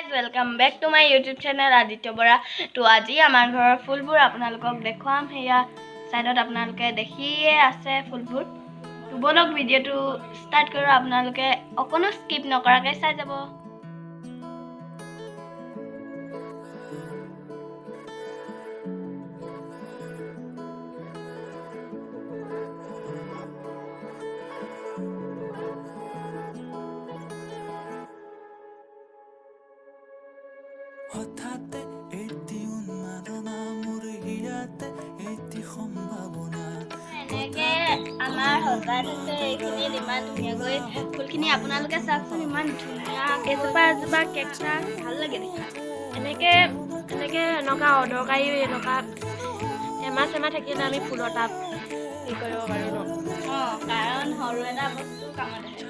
Welcome back to my YouTube channel Aditya Bora. तो आज आमार घर फुलबुर आपनालोকক देखुवाम। हेया साइडत आपनालोके देखिए आछे फुलबुर। तो बोलक भिडिओ स्टार्ट करो। आपनालोके अकनो स्किप नकराके चाइ जाब। হঠাতে এটি উন্মাদনা মোৰ হিয়াতে এটি সম্ভাৱনা এনেকে আমাৰ হজাত আছে। এইখিনি ইমান ধুনীয়াকৈ ফুলখিনি আপোনালোকে চাওকচোন, ইমান ধুনীয়া এজোপা এজোপা কেকটাছ ভাল লাগে দেখা। এনেকৈ এনেকুৱা অদৰকাৰী এনেকুৱা এমাহ থাকিলে আমি ফুলৰ টাব হেৰি কৰিব পাৰোঁ ন। কাৰণ সৰু এটা বস্তু কামত আহে।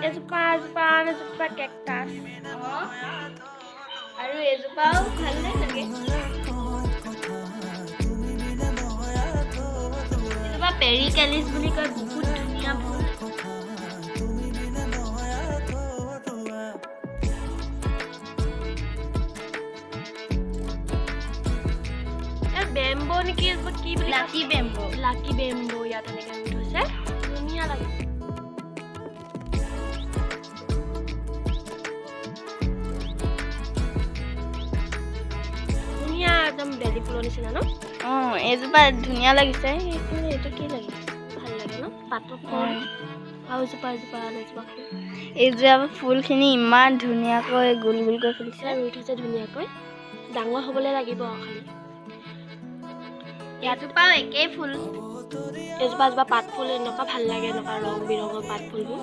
এজোপা কেকটাছ আৰু এজোপাও ভাল লাগে। এজোপা পেৰিকেলিছ বুলি কয়, বহুত ধুনীয়া ফুল। বেম্বো নেকি কি বুলি লাকি বেম্বো ইয়াত এনেকৈ থৈছে, ধুনীয়া লাগে। ধুনীয়া একদম বেলি ফুলৰ নিচিনা ন। এজোপা ধুনীয়া লাগিছে। এইটো কি লাগে, ভাল লাগে ন পাতৰ ফুল। আৰু এজোপা এইজোপা ফুলখিনি ইমান ধুনীয়াকৈ গোল গোলকৈ ফুলিছে, ৰুই থৈছে ধুনীয়াকৈ। ডাঙৰ হ'বলৈ লাগিব খালি। এজোপাও একেই ফুল। এজোপা পাত ফুল এনেকুৱা ভাল লাগে, এনেকুৱা ৰং বিৰঙৰ পাত ফুলবোৰ।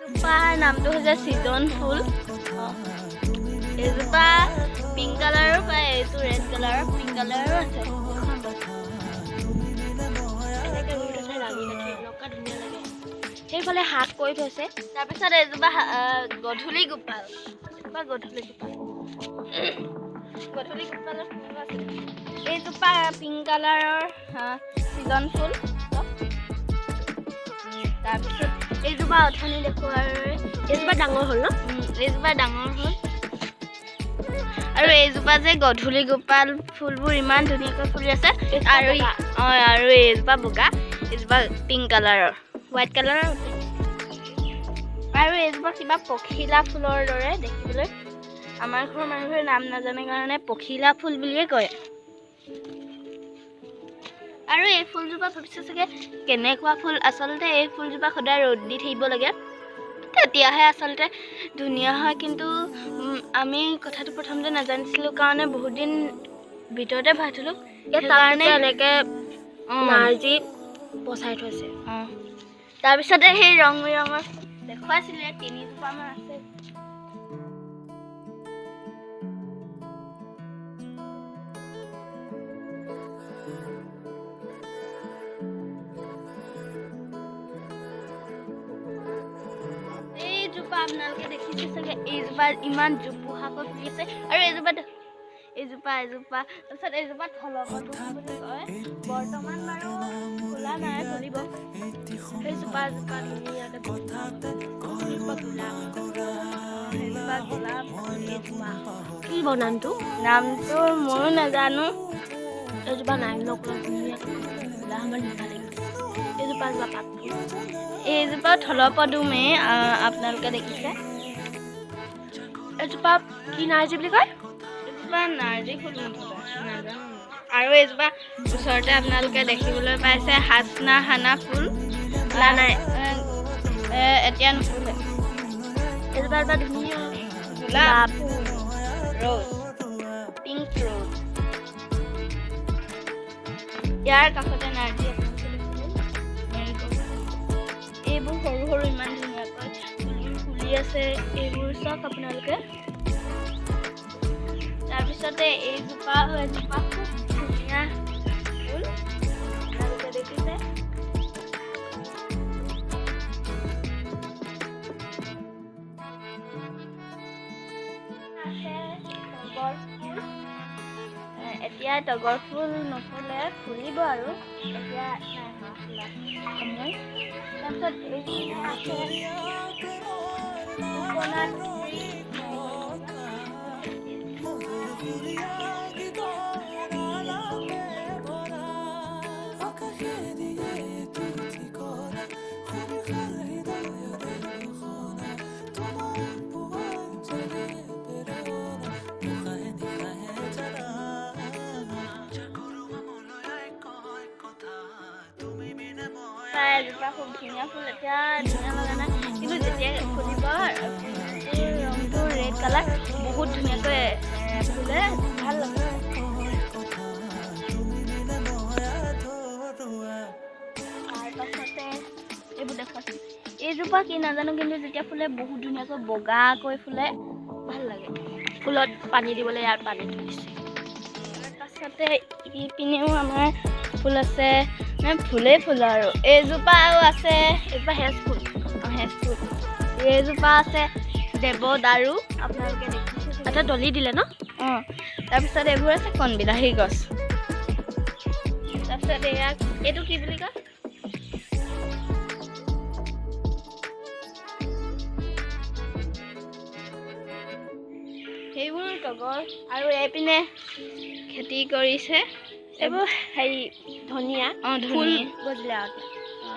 এজোপাৰ নামটো হৈছে চিজন ফুল। এজোপা পিংক কালাৰো পায়, এইটো ৰেড কালাৰৰ, পিংক কালাৰো আছে। এনেকৈ ৰুই থৈছে ৰাঙি কাঠি, এনেকুৱা ধুনীয়া লাগে। সেইফালে হাত কৰি থৈছে। তাৰপিছত এজোপা গধূলি গোপাল। গোপালৰ ফুল আছে। এইজোপা পিংক কালাৰৰ চিজন ফুল। তাৰপিছত এইজোপা অথনি দেখুৱাৰ, এজোপা ডাঙৰ হ'ল ন। এইজোপা ডাঙৰ হ'ল। আৰু এইজোপা যে গধূলি গোপাল ফুলবোৰ ইমান ধুনীয়াকৈ ফুলি আছে। আৰু এইজোপা বগা, এইজোপা পিংক কালাৰৰ, হোৱাইট কালাৰৰ। আৰু এইজোপা কিবা পখিলা ফুলৰ দৰে দেখিবলৈ। আমাৰ ঘৰৰ মানুহে নাম নাজানে কাৰণে পখিলা ফুল বুলিয়ে কয়। আৰু এই ফুলজোপা ভাবিছে চাগে কেনেকুৱা ফুল। আচলতে এই ফুলজোপা সদায় ৰ'দ দি থাকিব লাগে, তেতিয়াহে আচলতে ধুনীয়া হয়। কিন্তু আমি কথাটো প্ৰথমতে নাজানিছিলোঁ কাৰণে বহুত দিন ভিতৰতে ভৰাই থলোঁ। সেইকাৰণে এনেকৈ নাৰ্জী পচাই থৈছে। তাৰপিছতে সেই ৰং বিৰঙৰ দেখুৱাইছিলে, 3জোপামান আছে। এইজোপা আপোনালোকে দেখিছে চাগে, এইজোপা ইমান জোপোহাকৈ ফুলি আছে। আৰু এইজোপা তাৰপিছত এইজোপা থলপদু বুলি কয়। বৰ্তমান বাৰু ফুলা নাই, ফুলিব। সেইজোপা ধুনীয়াকৈ কি নামটো ময়ো নাজানো। এইজোপা নাৰিকলৰ ধুনীয়াকৈ ফুলা আমাৰ ধুনীয়া লাগিব। এইজোপা পাত ফুল। এইজোপা থলপদুমে আপোনালোকে দেখিছে। এইজোপা কি নাৰ্জী বুলি কয়? এইজোপা নাৰ্জী ফুল নাজানো। আৰু এইজোপা ওচৰতে আপোনালোকে দেখিবলৈ পাইছে হানা ফুল। নাই, এতিয়া নুফুলে। এইজোপা ধুনীয়া গোলাপ, ৰ'জ, পিংক ৰ'জ। ইয়াৰ কাষতে নাৰ্জী আছে। এইবোৰ সৰু সৰু ইমান ধুনীয়াকৈ ফুলি আছে। এইবোৰ চাওক আপোনালোকে। তাৰপিছতে এইজোপা খুব ধুনীয়া এতিয়া তগৰ ফুল নুফুলে ফুলিব আৰু এতিয়া সময় তাৰপিছত এইখিনি আছে কোকোনাট এজোপা খুব ধুনীয়া ফুল এতিয়া ধুনীয়া লগা নাই কিন্তু যেতিয়া ফুলিব ৰংটো ৰেড কালাৰ বহুত ধুনীয়াকৈ ফুলে ভাল লাগে তাৰপাছতে এইবোৰ দেখাচোন এইজোপা কি নাজানো কিন্তু যেতিয়া ফুলে বহুত ধুনীয়াকৈ বগাকৈ ফুলে ভাল লাগে ফুলত পানী দিবলৈ ইয়াত পানী তুলিছে তাৰপাছতে ইপিনেও আমাৰ ফুল আছে ফুলেই ফুল আৰু এইজোপাও আছে এইজোপা হেজ ফুল এইজোপা আছে দেৱদাৰু আপোনালোকে দেখিছে এটা ডলি দিলে ন তাৰপিছত এইবোৰ আছে কণবিলাহী গছ তাৰপিছত এইটো কি বুলি কয় সেইবোৰ তগৰ আৰু এইপিনে খেতি কৰিছে এইবোৰ হেৰি ধনিয়া ফুল ধনিয়া গজিলে আৰু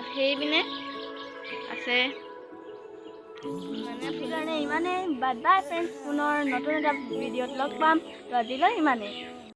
সেইপিনে আছে মানে ফুল কাৰণে ইমানেই বাই বাই ফ্ৰেণ্ডছ পুনৰ নতুন এটা ভিডিঅ'ত লগ পাম তো আজিলৈ ইমানেই